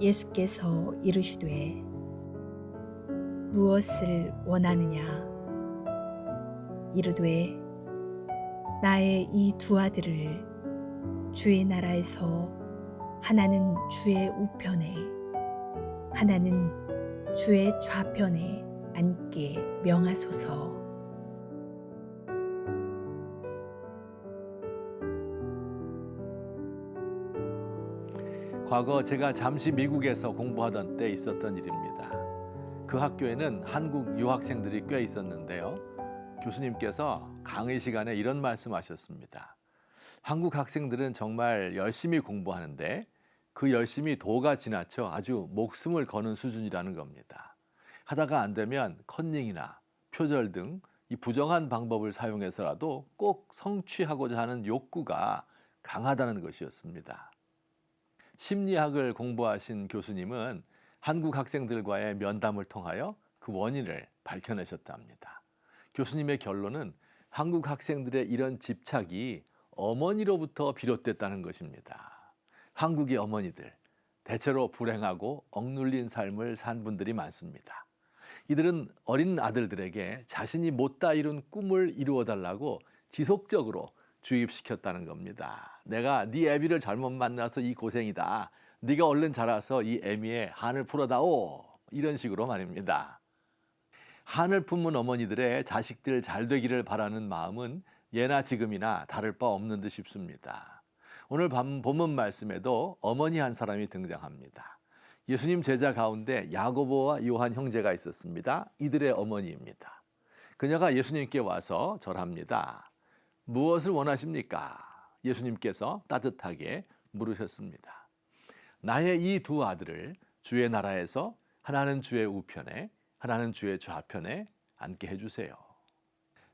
예수께서 이르시되 무엇을 원하느냐 이르되 나의 이 두 아들을 주의 나라에서 하나는 주의 우편에 하나는 주의 좌편에 앉게 명하소서. 과거 제가 잠시 미국에서 공부하던 때 있었던 일입니다. 그 학교에는 한국 유학생들이 꽤 있었는데요. 교수님께서 강의 시간에 이런 말씀하셨습니다. 한국 학생들은 정말 열심히 공부하는데 그 열심이 도가 지나쳐 아주 목숨을 거는 수준이라는 겁니다. 하다가 안 되면 컨닝이나 표절 등 이 부정한 방법을 사용해서라도 꼭 성취하고자 하는 욕구가 강하다는 것이었습니다. 심리학을 공부하신 교수님은 한국 학생들과의 면담을 통하여 그 원인을 밝혀내셨답니다. 교수님의 결론은 한국 학생들의 이런 집착이 어머니로부터 비롯됐다는 것입니다. 한국의 어머니들, 대체로 불행하고 억눌린 삶을 산 분들이 많습니다. 이들은 어린 아들들에게 자신이 못다 이룬 꿈을 이루어달라고 지속적으로 주입시켰다는 겁니다. 내가 네 애비를 잘못 만나서 이 고생이다. 네가 얼른 자라서 이 애미의 한을 풀어다오. 이런 식으로 말입니다. 한을 품은 어머니들의 자식들 잘 되기를 바라는 마음은 예나 지금이나 다를 바 없는 듯 싶습니다. 오늘 본문 말씀에도 어머니 한 사람이 등장합니다. 예수님 제자 가운데 야고보와 요한 형제가 있었습니다. 이들의 어머니입니다. 그녀가 예수님께 와서 절합니다. 무엇을 원하십니까? 예수님께서 따뜻하게 물으셨습니다. 나의 이 두 아들을 주의 나라에서 하나는 주의 우편에 하나는 주의 좌편에 앉게 해주세요.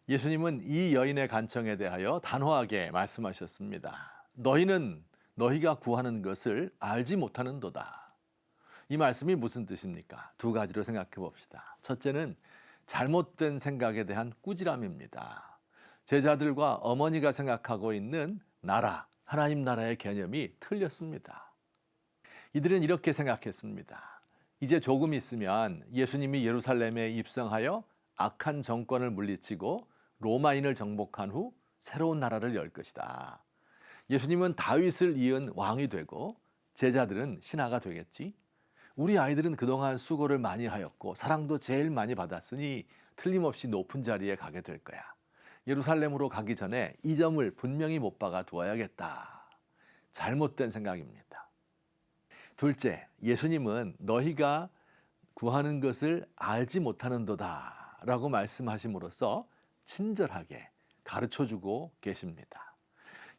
예수님은 이 여인의 간청에 대하여 단호하게 말씀하셨습니다. 너희는 너희가 구하는 것을 알지 못하는도다. 이 말씀이 무슨 뜻입니까? 두 가지로 생각해 봅시다. 첫째는 잘못된 생각에 대한 꾸지람입니다. 제자들과 어머니가 생각하고 있는 나라, 하나님 나라의 개념이 틀렸습니다. 이들은 이렇게 생각했습니다. 이제 조금 있으면 예수님이 예루살렘에 입성하여 악한 정권을 물리치고 로마인을 정복한 후 새로운 나라를 열 것이다. 예수님은 다윗을 이은 왕이 되고 제자들은 신하가 되겠지. 우리 아이들은 그동안 수고를 많이 하였고 사랑도 제일 많이 받았으니 틀림없이 높은 자리에 가게 될 거야. 예루살렘으로 가기 전에 이 점을 분명히 못 박아 두어야겠다. 잘못된 생각입니다. 둘째, 예수님은 너희가 구하는 것을 알지 못하는도다 라고 말씀하심으로써 친절하게 가르쳐주고 계십니다.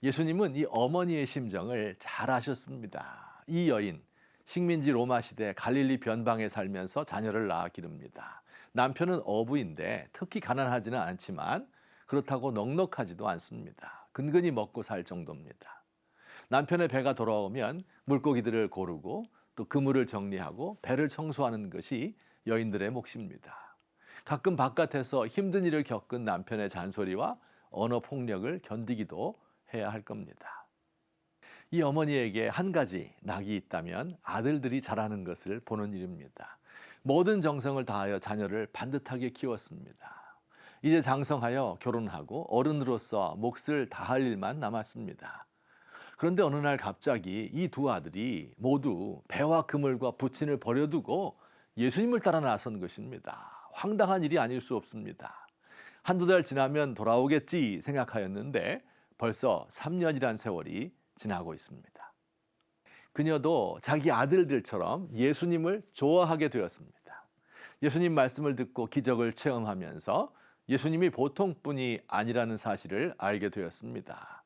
예수님은 이 어머니의 심정을 잘 아셨습니다. 이 여인, 식민지 로마 시대 갈릴리 변방에 살면서 자녀를 낳아 기릅니다. 남편은 어부인데 특히 가난하지는 않지만 그렇다고 넉넉하지도 않습니다. 근근히 먹고 살 정도입니다. 남편의 배가 돌아오면 물고기들을 고르고 또 그물을 정리하고 배를 청소하는 것이 여인들의 몫입니다. 가끔 바깥에서 힘든 일을 겪은 남편의 잔소리와 언어 폭력을 견디기도 해야 할 겁니다. 이 어머니에게 한 가지 낙이 있다면 아들들이 자라는 것을 보는 일입니다. 모든 정성을 다하여 자녀를 반듯하게 키웠습니다. 이제 장성하여 결혼하고 어른으로서 몫을 다할 일만 남았습니다. 그런데 어느 날 갑자기 이 두 아들이 모두 배와 그물과 부친을 버려두고 예수님을 따라 나선 것입니다. 황당한 일이 아닐 수 없습니다. 한두 달 지나면 돌아오겠지 생각하였는데 벌써 3년이란 세월이 지나고 있습니다. 그녀도 자기 아들들처럼 예수님을 좋아하게 되었습니다. 예수님 말씀을 듣고 기적을 체험하면서 예수님이 보통 분이 아니라는 사실을 알게 되었습니다.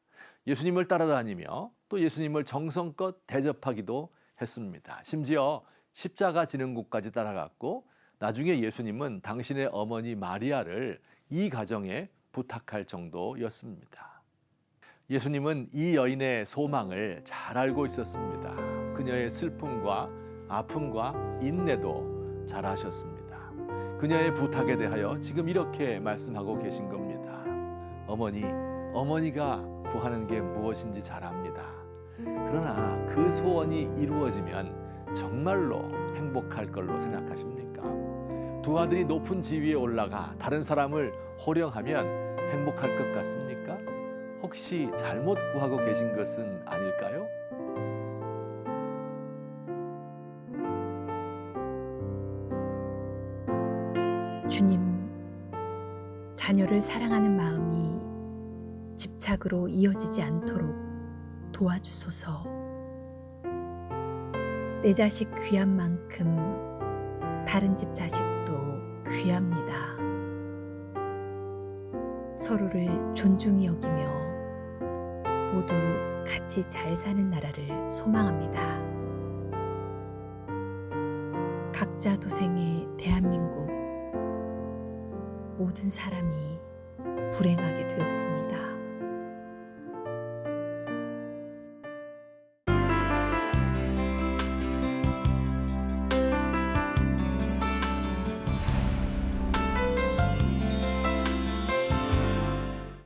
예수님을 따라다니며 또 예수님을 정성껏 대접하기도 했습니다. 심지어 십자가 지는 곳까지 따라갔고 나중에 예수님은 당신의 어머니 마리아를 이 가정에 부탁할 정도였습니다. 예수님은 이 여인의 소망을 잘 알고 있었습니다. 그녀의 슬픔과 아픔과 인내도 잘 아셨습니다. 그녀의 부탁에 대하여 지금 이렇게 말씀하고 계신 겁니다. 어머니가 구하는 게 무엇인지 잘 압니다. 그러나 그 소원이 이루어지면 정말로 행복할 걸로 생각하십니까? 두 아들이 높은 지위에 올라가 다른 사람을 호령하면 행복할 것 같습니까? 혹시 잘못 구하고 계신 것은 아닐까요? 주님, 자녀를 사랑하는 마음이 집착으로 이어지지 않도록 도와주소서. 내 자식 귀한 만큼 다른 집 자식도 귀합니다. 서로를 존중히 여기며 모두 같이 잘 사는 나라를 소망합니다. 각자 도생의 대한민국, 모든 사람이 불행하게 되었습니다.